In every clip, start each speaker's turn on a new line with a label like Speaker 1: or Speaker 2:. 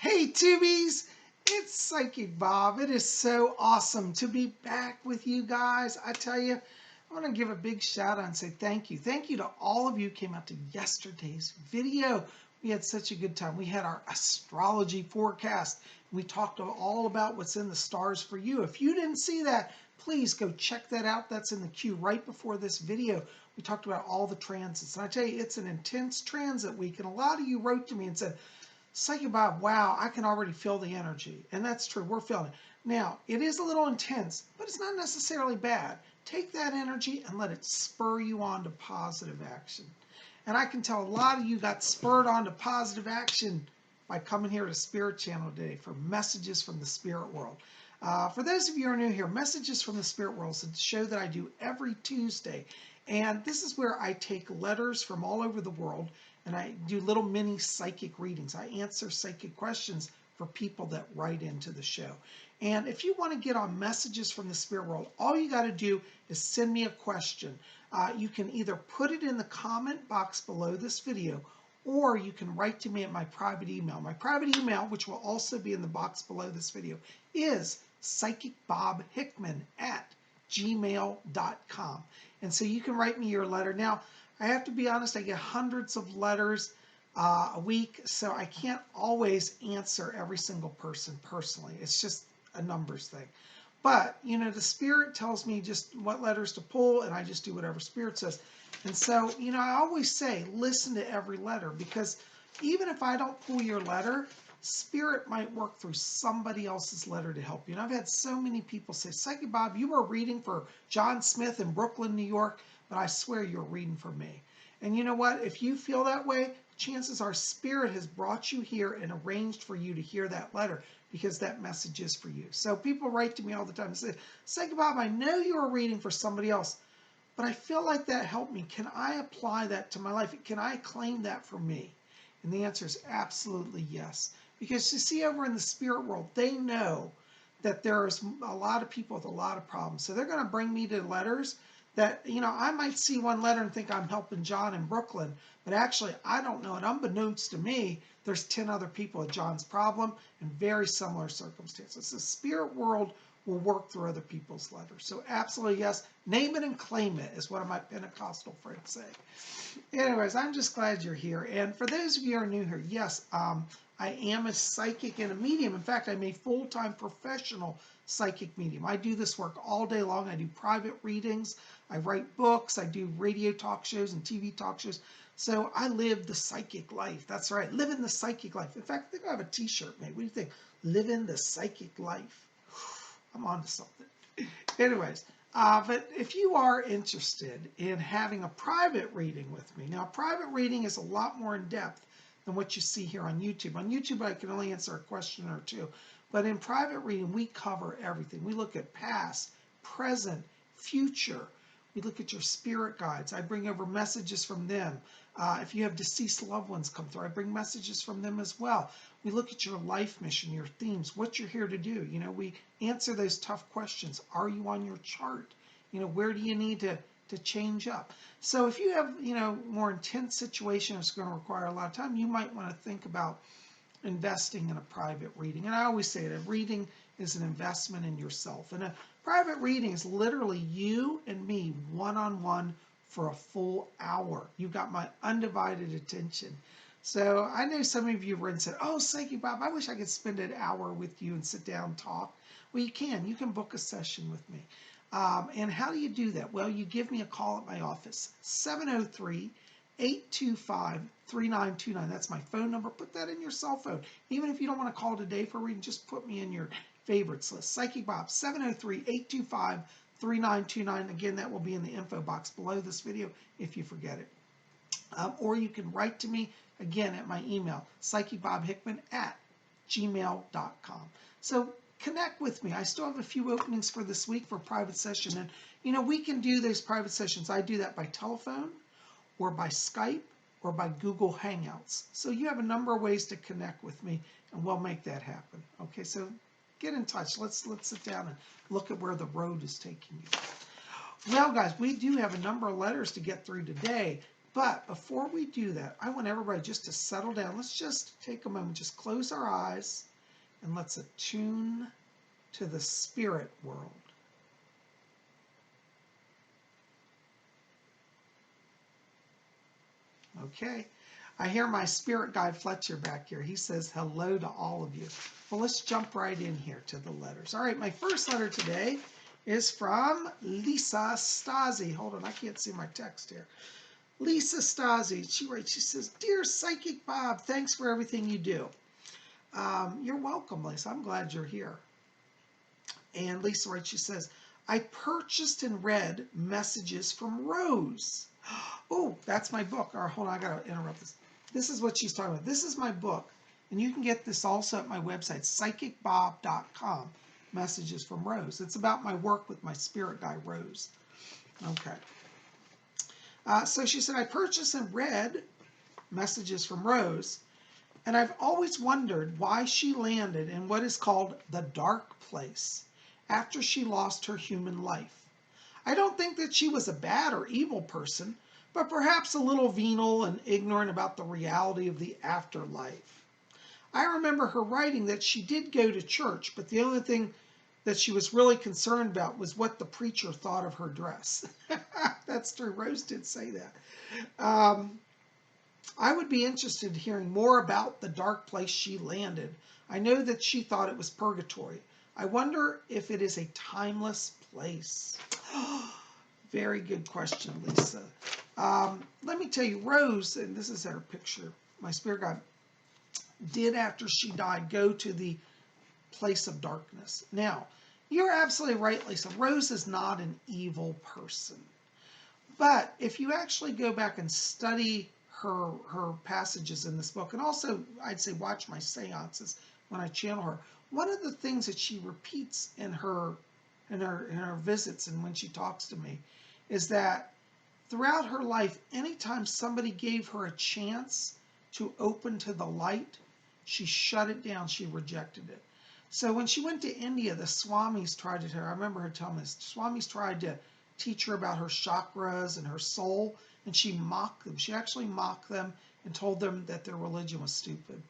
Speaker 1: Hey Tubies, it's Psychic Bob. It is so awesome to be back with you guys. I tell you, I want to give a big shout out and say thank you. Thank you to all of you who came out to yesterday's video. We had such a good time. We had our astrology forecast. We talked all about what's in the stars for you. If you didn't see that, please go check that out. That's in the queue right before this video. We talked about all the transits. And I tell you, it's an intense transit week. And a lot of you wrote to me and said, Psychic Bob, wow, I can already feel the energy. And that's true, we're feeling it. Now, it is a little intense, but it's not necessarily bad. Take that energy and let it spur you on to positive action. And I can tell a lot of you got spurred on to positive action by coming here to Spirit Channel today for Messages from the Spirit World. For those of you who are new here, Messages from the Spirit World is a show that I do every Tuesday. And this is where I take letters from all over the world and I do little mini psychic readings. I answer psychic questions for people that write into the show. And if you want to get on Messages from the Spirit World, all you got to do is send me a question. You can either put it in the comment box below this video, or you can write to me at my private email. My private email, which will also be in the box below this video, is PsychicBobHickman@gmail.com. And so you can write me your letter. Now, I have to be honest, I get hundreds of letters a week, so I can't always answer every single person personally. It's just a numbers thing. But, you know, the Spirit tells me just what letters to pull, and I just do whatever Spirit says. And so, you know, I always say, listen to every letter, because even if I don't pull your letter, Spirit might work through somebody else's letter to help you. And I've had so many people say, Psychic Bob, you were reading for John Smith in Brooklyn, New York, but I swear you're reading for me. And you know what? If you feel that way, chances are Spirit has brought you here and arranged for you to hear that letter because that message is for you. So people write to me all the time and say, Psychic Bob, I know you were reading for somebody else, but I feel like that helped me. Can I apply that to my life? Can I claim that for me? And the answer is absolutely yes. Because you see, over in the spirit world, they know that there's a lot of people with a lot of problems. So they're going to bring me to letters that, you know, I might see one letter and think I'm helping John in Brooklyn, but actually I don't know it. Unbeknownst to me, there's 10 other people with John's problem in very similar circumstances. The spirit world will work through other people's letters. So absolutely yes, name it and claim it is one of my Pentecostal friends say. Anyways, I'm just glad you're here. And for those of you who are new here, yes, I am a psychic and a medium. In fact, I'm a full-time professional psychic medium. I do this work all day long. I do private readings. I write books. I do radio talk shows and TV talk shows. So I live the psychic life. That's right. Living the psychic life. In fact, I think I have a t-shirt made. What do you think? Living the psychic life. I'm on to something. Anyways, but if you are interested in having a private reading with me, now private reading is a lot more in depth than what you see here on YouTube. On YouTube, I can only answer a question or two. But in private reading, we cover everything. We look at past, present, future. We look at your spirit guides. I bring over messages from them. If you have deceased loved ones come through, I bring messages from them as well. We look at your life mission, your themes, what you're here to do. You know, we answer those tough questions. Are you on your chart? You know, where do you need to change up? So if you have, you know, more intense situation that's going to require a lot of time, you might want to think about investing in a private reading. And I always say that reading is an investment in yourself. And a private reading is literally you and me one-on-one for a full hour. You got my undivided attention. So I know some of you have read and said, oh, Psychic Bob, I wish I could spend an hour with you and sit down and talk. Well, you can. You can book a session with me. And how do you do that? Well, you give me a call at my office, 703-825-3929. That's my phone number. Put that in your cell phone. Even if you don't want to call today for a reading, just put me in your favorites list. Psychic Bob, 703-825-3929. Again, that will be in the info box below this video if you forget it. Or you can write to me, again, at my email, PsychicBobHickman@gmail.com. So connect with me. I still have a few openings for this week for private session. And, you know, we can do those private sessions. I do that by telephone or by Skype or by Google Hangouts. So you have a number of ways to connect with me, and we'll make that happen. Okay, so get in touch. Let's sit down and look at where the road is taking you. Well, guys, we do have a number of letters to get through today. But before we do that, I want everybody just to settle down. Let's just take a moment, just close our eyes, and let's attune to the spirit world. Okay. I hear my spirit guide Fletcher back here. He says hello to all of you. Well, let's jump right in here to the letters. All right, my first letter today is from Lisa Stasi. Hold on, I can't see my text here. Lisa Stasi, she writes, she says, Dear Psychic Bob, thanks for everything you do. You're welcome, Lisa. I'm glad you're here. And Lisa writes, she says, I purchased and read Messages from Rose. Oh, that's my book. Or hold on, I gotta interrupt this. This is what she's talking about. This is my book. And you can get this also at my website, PsychicBob.com, Messages from Rose. It's about my work with my spirit guide, Rose. Okay. So she said, I purchased and read Messages from Rose, and I've always wondered why she landed in what is called the dark place after she lost her human life. I don't think that she was a bad or evil person, but perhaps a little venal and ignorant about the reality of the afterlife. I remember her writing that she did go to church, but the only thing that she was really concerned about was what the preacher thought of her dress. That's true. Rose did say that. I would be interested in hearing more about the dark place she landed. I know that she thought it was purgatory. I wonder if it is a timeless place. Very good question, Lisa. Let me tell you, Rose, and this is her picture, my spirit guide, did after she died go to the place of darkness. Now, you're absolutely right, Lisa. Rose is not an evil person. But if you actually go back and study her passages in this book, and also I'd say watch my seances when I channel her, one of the things that she repeats in her visits and when she talks to me is that throughout her life, anytime somebody gave her a chance to open to the light, she shut it down, she rejected it. So when she went to India, the Swamis tried to tell her, I remember her telling me this, Swamis tried to teach her about her chakras and her soul, and she mocked them. She actually mocked them and told them that their religion was stupid.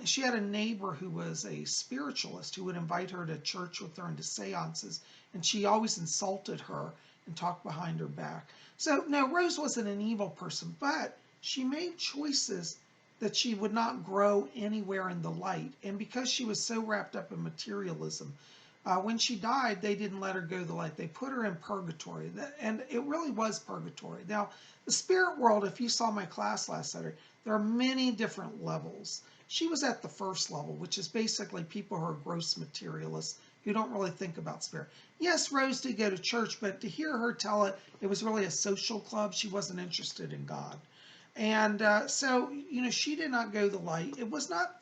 Speaker 1: She had a neighbor who was a spiritualist who would invite her to church with her and to seances, and she always insulted her and talked behind her back. So, no, Rose wasn't an evil person, but she made choices that she would not grow anywhere in the light. And because she was so wrapped up in materialism, when she died, they didn't let her go to the light. They put her in purgatory, and it really was purgatory. Now, the spirit world, if you saw my class last Saturday, there are many different levels. She was at the first level, which is basically people who are gross materialists who don't really think about spirit. Yes, Rose did go to church, but to hear her tell it, it was really a social club. She wasn't interested in God. And so, you know, she did not go to the light.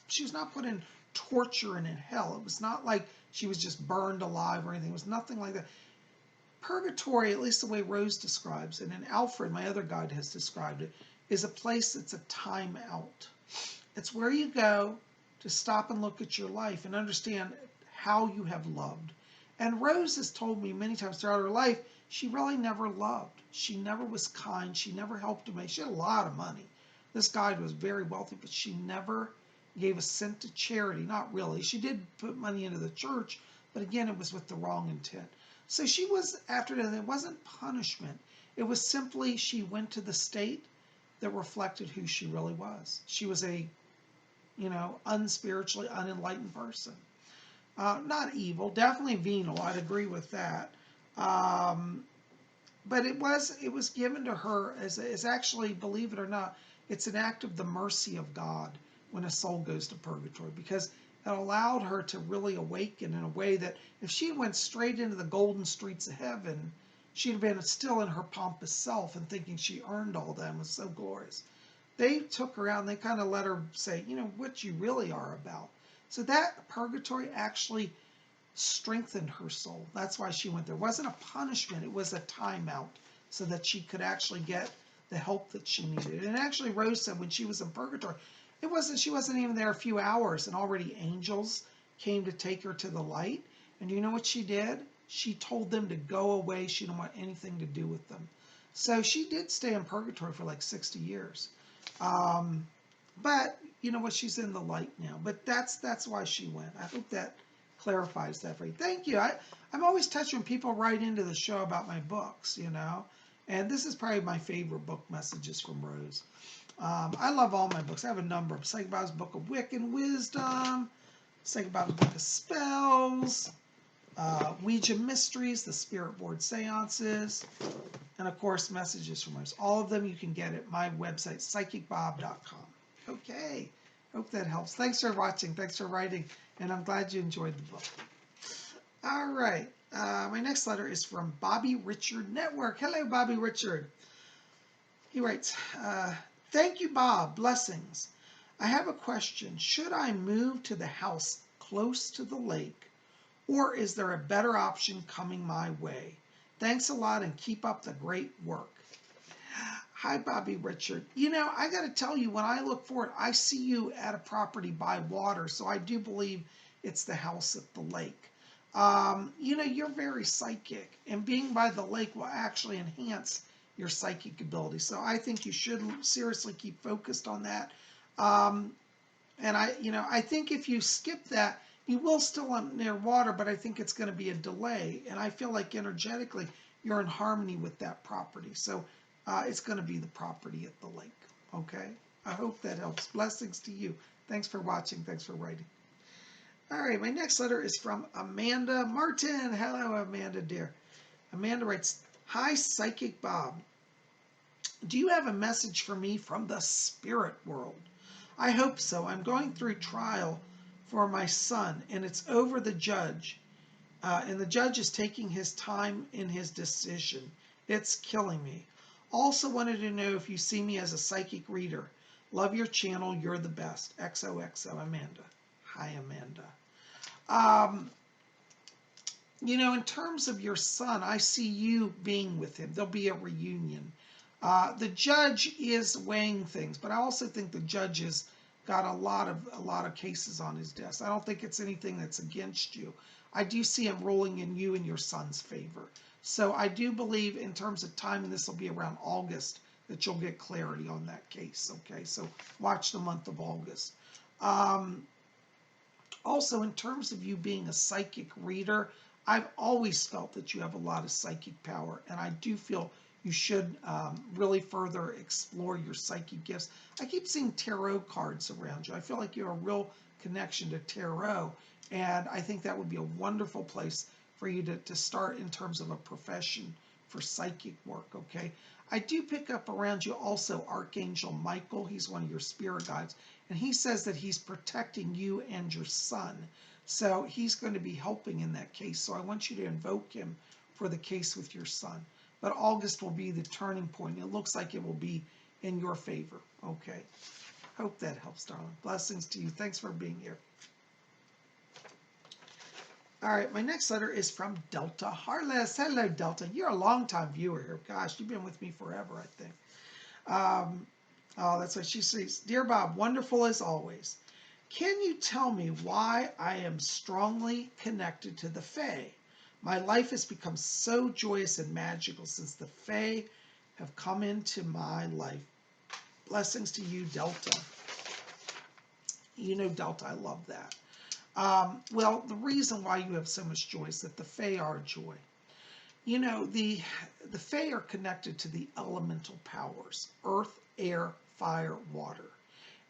Speaker 1: She was not put in torture and in hell. It was not like she was just burned alive or anything. It was nothing like that. Purgatory, at least the way Rose describes it, and Alfred, my other guide, has described it, is a place that's a time out. It's where you go to stop and look at your life and understand how you have loved. And Rose has told me many times throughout her life, she really never loved. She never was kind. She never helped anybody. She had a lot of money. This guide was very wealthy, but she never gave a cent to charity. Not really. She did put money into the church, but again, it was with the wrong intent. So she was, after that, it wasn't punishment. It was simply she went to the state that reflected who she really was. She was a, unspiritually, unenlightened person. Not evil, definitely venal. I'd agree with that. But it was given to her as actually, believe it or not, it's an act of the mercy of God when a soul goes to purgatory, because it allowed her to really awaken in a way that if she went straight into the golden streets of heaven, she'd have been still in her pompous self and thinking she earned all that and was so glorious. They took her out and they kind of let her say, what you really are about. So that purgatory actually strengthened her soul. That's why she went there. It wasn't a punishment. It was a timeout so that she could actually get the help that she needed. And actually, Rose said when she was in purgatory, she wasn't even there a few hours and already angels came to take her to the light. And you know what she did? She told them to go away. She didn't want anything to do with them. So she did stay in purgatory for like 60 years. But you know what? She's in the light now. But that's why she went. I hope that clarifies that for you. Thank you. I'm always touched when people write into the show about my books, you know. And this is probably my favorite book, Messages from Rose. I love all my books. I have a number of PsychicBob's Book of Wiccan Wisdom, PsychicBob's Book of Spells, Ouija Mysteries, the Spirit Board Seances, and of course, Messages from Rose. All of them you can get at my website, PsychicBob.com. Okay, hope that helps. Thanks for watching. Thanks for writing, and I'm glad you enjoyed the book. All right, my next letter is from Bobby Richard Network. Hello, Bobby Richard. He writes, thank you, Bob. Blessings. I have a question. Should I move to the house close to the lake, or is there a better option coming my way? Thanks a lot and keep up the great work. Hi, Bobby Richard. You know, I got to tell you, when I look for it, I see you at a property by water, so I do believe it's the house at the lake. You know, you're very psychic, and being by the lake will actually enhance your psychic ability. So I think you should seriously keep focused on that. And I think if you skip that, you will still near water, but I think it's going to be a delay. And I feel like energetically, you're in harmony with that property. So it's going to be the property at the lake. Okay? I hope that helps. Blessings to you. Thanks for watching. Thanks for writing. All right, my next letter is from Amanda Martin. Hello, Amanda, dear. Amanda writes, hi, Psychic Bob. Do you have a message for me from the spirit world? I hope so. I'm going through trial for my son, and it's over the judge. And the judge is taking his time in his decision. It's killing me. Also wanted to know if you see me as a psychic reader. Love your channel. You're the best. XOXO, Amanda. Hi, Amanda. You know, in terms of your son, I see you being with him. There'll be a reunion. The judge is weighing things, but I also think the judge has got a lot of cases on his desk. I don't think it's anything that's against you. I do see him ruling in you and your son's favor. So I do believe in terms of time, and this will be around August, that you'll get clarity on that case. Okay, so watch the month of August. Also, in terms of you being a psychic reader, I've always felt that you have a lot of psychic power, and I do feel you should really further explore your psychic gifts. I keep seeing tarot cards around you. I feel like you have a real connection to tarot, and I think that would be a wonderful place for you to start in terms of a profession for psychic work, okay? I do pick up around you also Archangel Michael. He's one of your spirit guides, and he says that he's protecting you and your son. So he's going to be helping in that case. So I want you to invoke him for the case with your son. But August will be the turning point. It looks like it will be in your favor. Okay. Hope that helps, darling. Blessings to you. Thanks for being here. All right, my next letter is from Delta Heartless. Hello, Delta. You're a longtime viewer here. Gosh, you've been with me forever, I think. Oh, that's what she says. Dear Bob, wonderful as always. Can you tell me why I am strongly connected to the Fae? My life has become so joyous and magical since the Fae have come into my life. Blessings to you, Delta. You know, Delta, I love that. Well, the reason why you have so much joy is that the Fae are joy. You know, the Fae are connected to the elemental powers, earth, air, fire, water.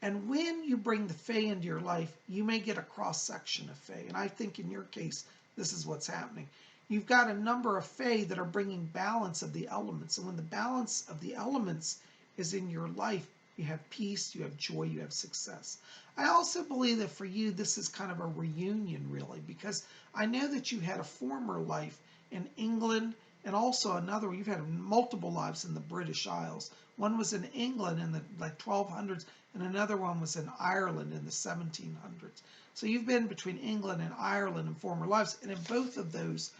Speaker 1: And when you bring the Fae into your life, you may get a cross-section of Fae. And I think in your case, this is what's happening. You've got a number of Fae that are bringing balance of the elements. And when the balance of the elements is in your life, you have peace, you have joy, you have success. I also believe that for you, this is kind of a reunion, really, because I know that you had a former life in England and also another one. You've had multiple lives in the British Isles. One was in England in the 1200s, and another one was in Ireland in the 1700s. So you've been between England and Ireland in former lives, and in both of those,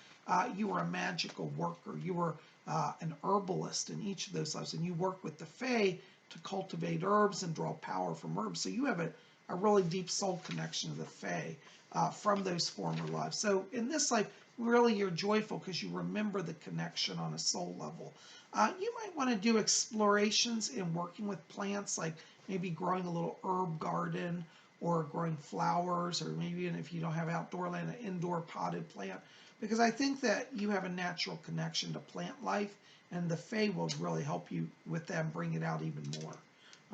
Speaker 1: you were a magical worker. You were an herbalist in each of those lives, and you worked with the Fae to cultivate herbs and draw power from herbs. So you have a really deep soul connection to the Fae from those former lives. So in this life, really you're joyful because you remember the connection on a soul level. You might want to do explorations in working with plants, like maybe growing a little herb garden or growing flowers, or maybe even if you don't have outdoor land, an indoor potted plant. Because I think that you have a natural connection to plant life, and the Fae will really help you with them, bring it out even more.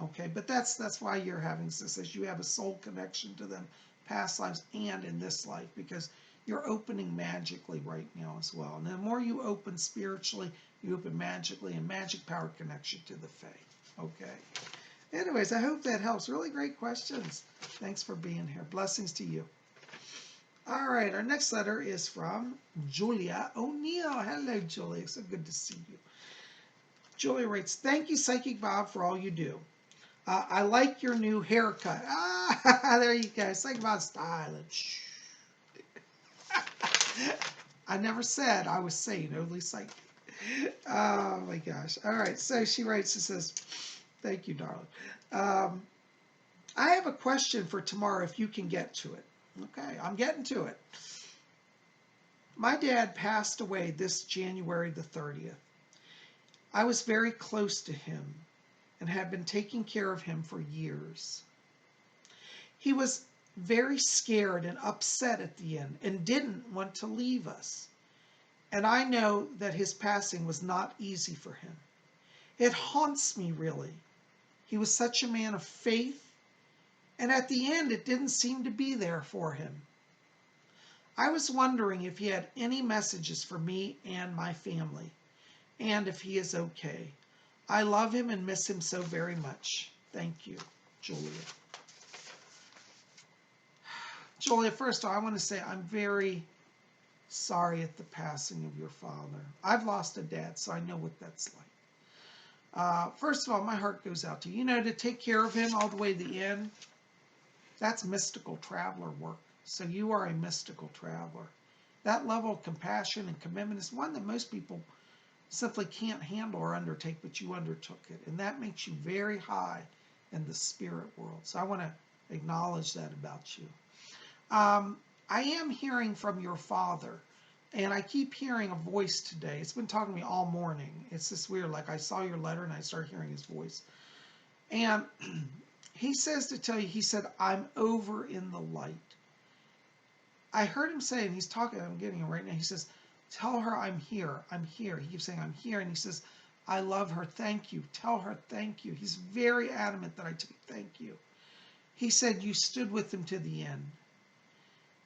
Speaker 1: Okay, but that's why you're having this, as you have a soul connection to them, past lives and in this life, because you're opening magically right now as well. And the more you open spiritually, you open magically, and magic power connection to the Fae. Okay. Anyways, I hope that helps. Really great questions. Thanks for being here. Blessings to you. All right, our next letter is from Julia O'Neill. Hello, Julia. So good to see you. Julia writes, thank you, Psychic Bob, for all you do. I like your new haircut. Ah, there you go. Psychic Bob styling. I never said I was saying only psychic. Oh my gosh. All right. So she writes and says, thank you, darling. I have a question for tomorrow if you can get to it. Okay, I'm getting to it. My dad passed away this January the 30th. I was very close to him and had been taking care of him for years. He was very scared and upset at the end and didn't want to leave us. And I know that his passing was not easy for him. It haunts me, really. He was such a man of faith, and at the end it didn't seem to be there for him. I was wondering if he had any messages for me and my family, and if he is okay. I love him and miss him so very much. Thank you, Julia. Julia, first of all, I want to say I'm very sorry at the passing of your father. I've lost a dad, so I know what that's like. First of all, my heart goes out to you. You know, to take care of him all the way to the end, that's mystical traveler work. So you are a mystical traveler. That level of compassion and commitment is one that most people simply can't handle or undertake, but you undertook it. And that makes you very high in the spirit world. So I want to acknowledge that about you. I am hearing from your father, and I keep hearing a voice today. It's been talking to me all morning. It's just weird. Like I saw your letter and I started hearing his voice. And he says to tell you, he said, I'm over in the light. I heard him say, and he's talking, I'm getting it right now. He says, tell her I'm here. I'm here. He keeps saying, I'm here. And he says, I love her. Thank you. Tell her thank you. He's very adamant that I thank you. He said, you stood with him to the end.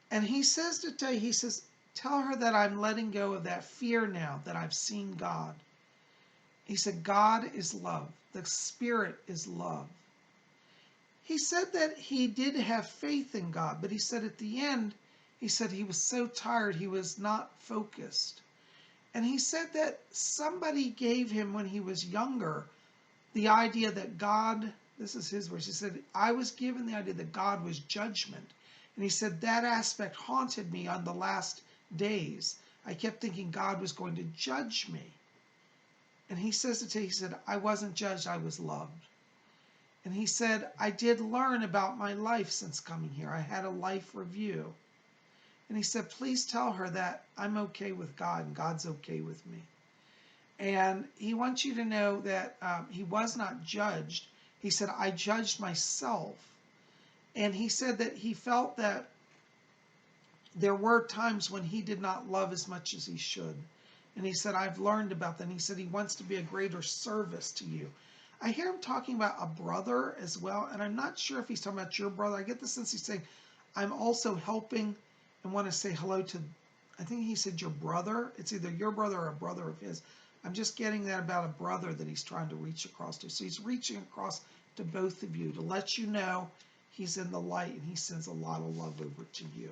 Speaker 1: And he says to tell you, he says, tell her that I'm letting go of that fear now that I've seen God. He said, God is love. The Spirit is love. He said that he did have faith in God, but he said at the end, he said he was so tired, he was not focused. And he said that somebody gave him, when he was younger, the idea that God, this is his words, he said, I was given the idea that God was judgment. And he said that aspect haunted me on the last days. I kept thinking God was going to judge me. And he says to he said, I wasn't judged, I was loved. And he said, I did learn about my life since coming here. I had a life review. And he said, please tell her that I'm okay with God and God's okay with me. And he wants you to know that he was not judged. He said, I judged myself. And he said that he felt that there were times when he did not love as much as he should. And he said, I've learned about that. And he said he wants to be a greater service to you. I hear him talking about a brother as well. And I'm not sure if he's talking about your brother. I get the sense he's saying, I'm also helping and want to say hello to, I think he said your brother. It's either your brother or a brother of his. I'm just getting that about a brother that he's trying to reach across to. So he's reaching across to both of you to let you know he's in the light, and he sends a lot of love over to you.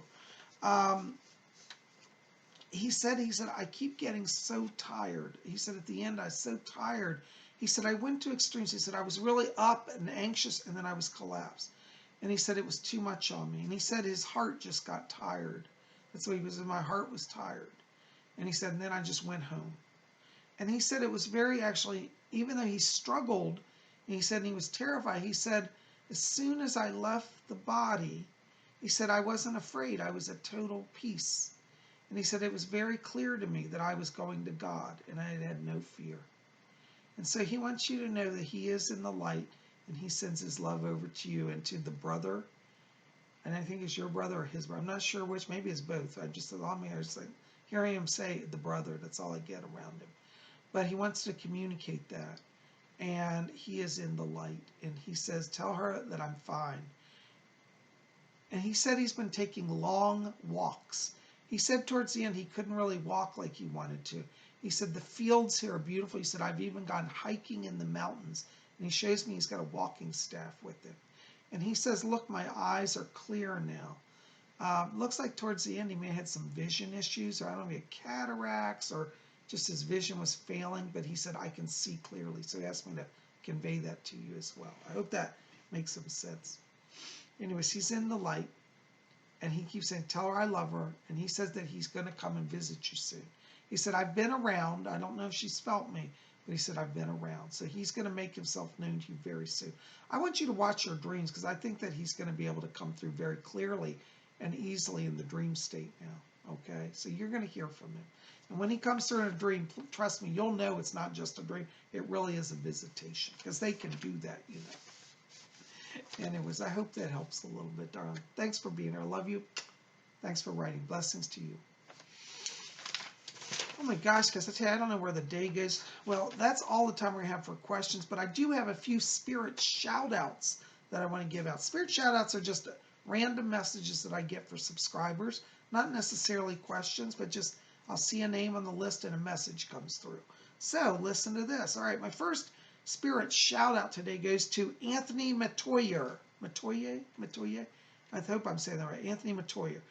Speaker 1: He said, I keep getting so tired. He said, at the end, I was so tired. He said, I went to extremes. He said, I was really up and anxious, and then I was collapsed. And he said, it was too much on me. And he said his heart just got tired. That's what he was, my heart was tired. And he said, and then I just went home. And he said it was very, actually, even though he struggled, and he said, and he was terrified, he said, as soon as I left the body, he said, I wasn't afraid. I was at total peace. And he said, it was very clear to me that I was going to God, and I had no fear. And so he wants you to know that he is in the light, and he sends his love over to you and to the brother. And I think it's your brother or his brother. I'm not sure which. Maybe it's both. I just allow me. I was like, hearing him say the brother. That's all I get around him. But he wants to communicate that. And he is in the light. And he says, tell her that I'm fine. And he said he's been taking long walks. He said towards the end he couldn't really walk like he wanted to. He said the fields here are beautiful. He said I've even gone hiking in the mountains. And he shows me he's got a walking staff with him. And he says, look, my eyes are clear now. Looks like towards the end he may have had some vision issues, or I don't know, maybe cataracts, or just his vision was failing, but he said, I can see clearly. So he asked me to convey that to you as well. I hope that makes some sense. Anyways, he's in the light, and he keeps saying, tell her I love her, and he says that he's going to come and visit you soon. He said, I've been around. I don't know if she's felt me, but he said, I've been around. So he's going to make himself known to you very soon. I want you to watch your dreams, because I think that he's going to be able to come through very clearly and easily in the dream state now. Okay? So you're going to hear from him. And when he comes through in a dream, trust me, you'll know it's not just a dream. It really is a visitation, because they can do that, you know. Anyways, I hope that helps a little bit, darling. Thanks for being here. I love you. Thanks for writing. Blessings to you. Oh my gosh, guys, I tell you, I don't know where the day goes. Well, that's all the time we have for questions, but I do have a few spirit shout-outs that I want to give out. Spirit shout-outs are just random messages that I get for subscribers, not necessarily questions, but just I'll see a name on the list and a message comes through. So listen to this. All right, my first spirit shout-out today goes to Anthony Matoyer. Matoyer? I hope I'm saying that right. Anthony Matoyer.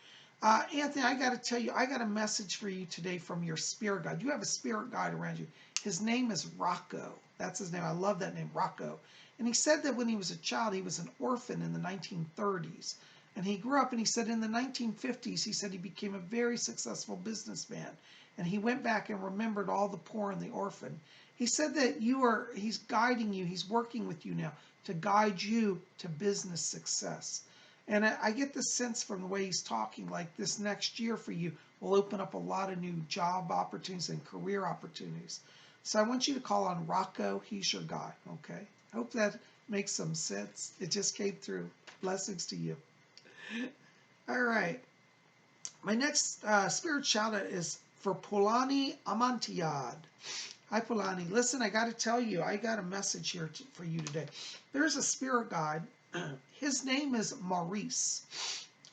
Speaker 1: Anthony, I got to tell you, I got a message for you today from your spirit guide. You have a spirit guide around you. His name is Rocco. That's his name. I love that name, Rocco. And he said that when he was a child, he was an orphan in the 1930s. And he grew up, and he said in the 1950s, he said he became a very successful businessman. And he went back and remembered all the poor and the orphan. He said that he's guiding you, he's working with you now to guide you to business success. And I get the sense from the way he's talking, like this next year for you will open up a lot of new job opportunities and career opportunities. So I want you to call on Rocco. He's your guy, okay? Hope that makes some sense. It just came through. Blessings to you. All right. My next spirit shout out is for Palani Amantiad. Hi, Palani. Listen, I got to tell you, I got a message here for you today. There's a spirit guide. His name is Maurice.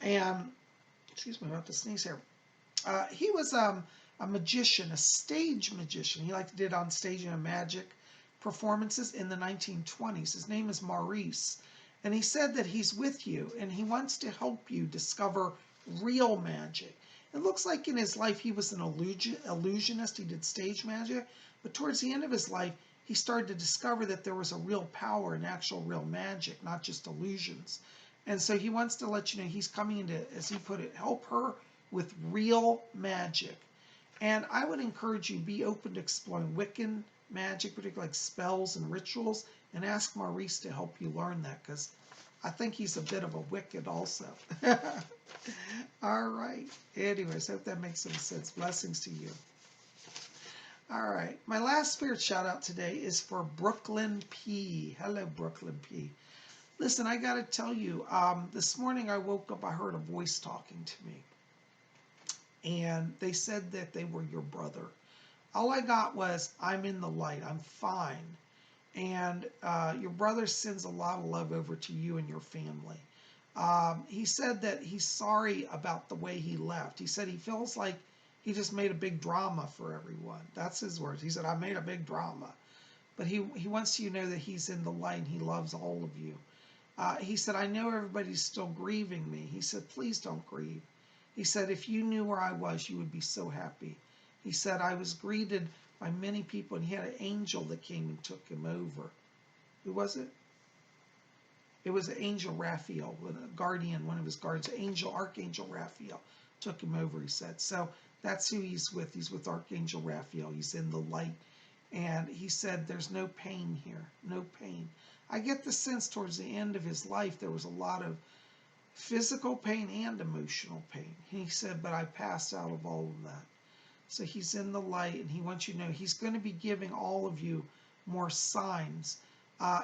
Speaker 1: And, excuse me, I'm about to sneeze here. He was a magician, a stage magician. He did on stage magic performances in the 1920s. His name is Maurice. And he said that he's with you, and he wants to help you discover real magic. It looks like in his life he was an illusionist. He did stage magic. But towards the end of his life, he started to discover that there was a real power in actual real magic, not just illusions. And so he wants to let you know he's coming in to, as he put it, help her with real magic. And I would encourage you, be open to exploring Wiccan magic, particularly like spells and rituals, and ask Maurice to help you learn that, because I think he's a bit of a Wiccan also. All right. Anyways, hope that makes some sense. Blessings to you. All right. My last spirit shout out today is for Brooklyn P. Hello, Brooklyn P. Listen, I got to tell you, this morning I woke up, I heard a voice talking to me. And they said that they were your brother. All I got was, I'm in the light. I'm fine. And your brother sends a lot of love over to you and your family. He said that he's sorry about the way he left. He said he feels like he just made a big drama for everyone. That's his words. He said, I made a big drama. But he wants you to know that he's in the light and he loves all of you. He said, I know everybody's still grieving me. He said, please don't grieve. He said, if you knew where I was, you would be so happy. He said, I was greeted by many people, and he had an angel that came and took him over. Who was it? It was Angel Raphael, a guardian, one of his guards, Archangel Raphael, took him over, he said. So that's who he's with. He's with Archangel Raphael. He's in the light. And he said, there's no pain here, no pain. I get the sense towards the end of his life, there was a lot of physical pain and emotional pain. He said, but I passed out of all of that. So he's in the light, and he wants you to know he's going to be giving all of you more signs.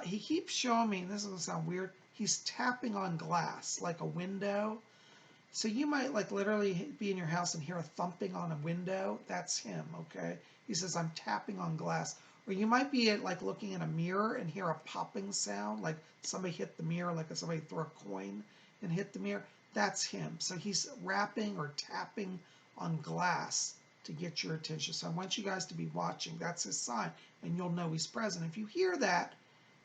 Speaker 1: He keeps showing me, and this is going to sound weird, he's tapping on glass, like a window. So you might like literally be in your house and hear a thumping on a window. That's him, okay? He says, I'm tapping on glass. Or you might be like looking in a mirror and hear a popping sound, like somebody hit the mirror, like somebody threw a coin and hit the mirror. That's him. So he's rapping or tapping on glass to get your attention. So I want you guys to be watching. That's his sign, and you'll know he's present. If you hear that,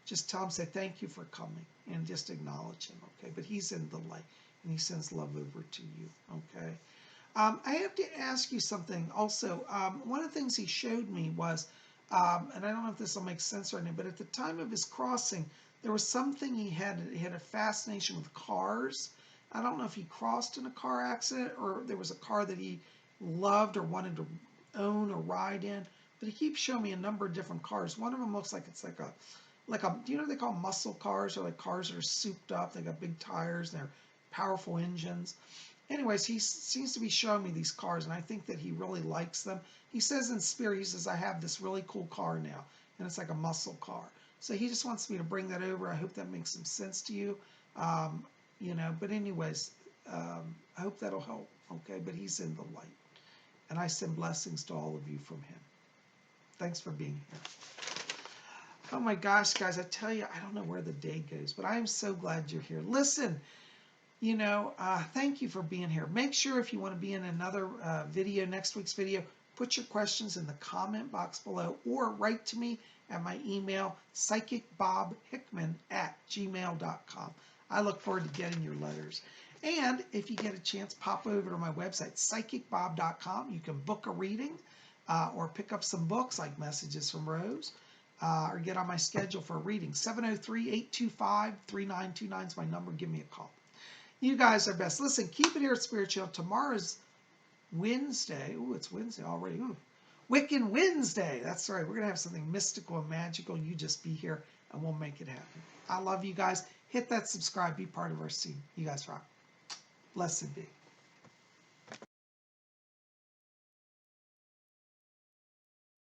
Speaker 1: just tell him, say thank you for coming, and just acknowledge him, okay? But he's in the light, and he sends love over to you, okay? I have to ask you something also. One of the things he showed me was, and I don't know if this will make sense right now, but at the time of his crossing, there was something he had a fascination with cars. I don't know if he crossed in a car accident or there was a car that he loved or wanted to own or ride in, but he keeps showing me a number of different cars. One of them looks like it's like a, do you know what they call muscle cars, or like cars that are souped up? They got big tires and they're powerful engines. Anyways, he seems to be showing me these cars, and I think that he really likes them. He says in spirit, he says, I have this really cool car now, and it's like a muscle car. So he just wants me to bring that over. I hope that makes some sense to you. You know, but anyways, I hope that'll help, okay? But he's in the light, and I send blessings to all of you from him. Thanks for being here. Oh my gosh, guys, I tell you, I don't know where the day goes, but I am so glad you're here. Listen, you know, thank you for being here. Make sure if you want to be in another video, next week's video, put your questions in the comment box below or write to me at my email, PsychicBobHickman@gmail.com. I look forward to getting your letters. And if you get a chance, pop over to my website, PsychicBob.com. You can book a reading or pick up some books like Messages from Rose, or get on my schedule for a reading. 703-825-3929 is my number. Give me a call. You guys are best. Listen, keep it here at Spirit Channel. Tomorrow's Wednesday. Ooh, it's Wednesday already. Ooh. Wiccan Wednesday. That's right. We're going to have something mystical and magical. You just be here, and we'll make it happen. I love you guys. Hit that subscribe. Be part of our scene. You guys rock. Blessed be.